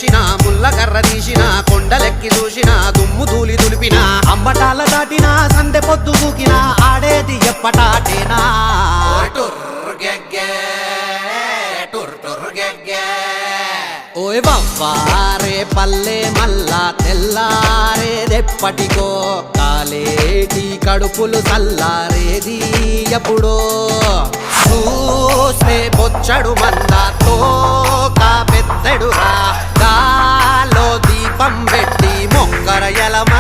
తెచ్చిన ముల్లకర్ర తీసిన కొండలెక్కి చూసిన దుమ్ము ధూళి దులిపిన అంబటాల దాటిన సందె పొద్దు దూకిన ఆడేది ఎప్పటాటేనా ఓయ్ బవ్వారే పల్లె మల్లా తెల్లారేదెప్పటికో కాలేటి కడుపులు చల్లారేది ఎప్పుడో చూస్తే బొచ్చడు మందాతో పెద్దడురా గాలో దీపం పెట్టి మొక్కర ఎలమ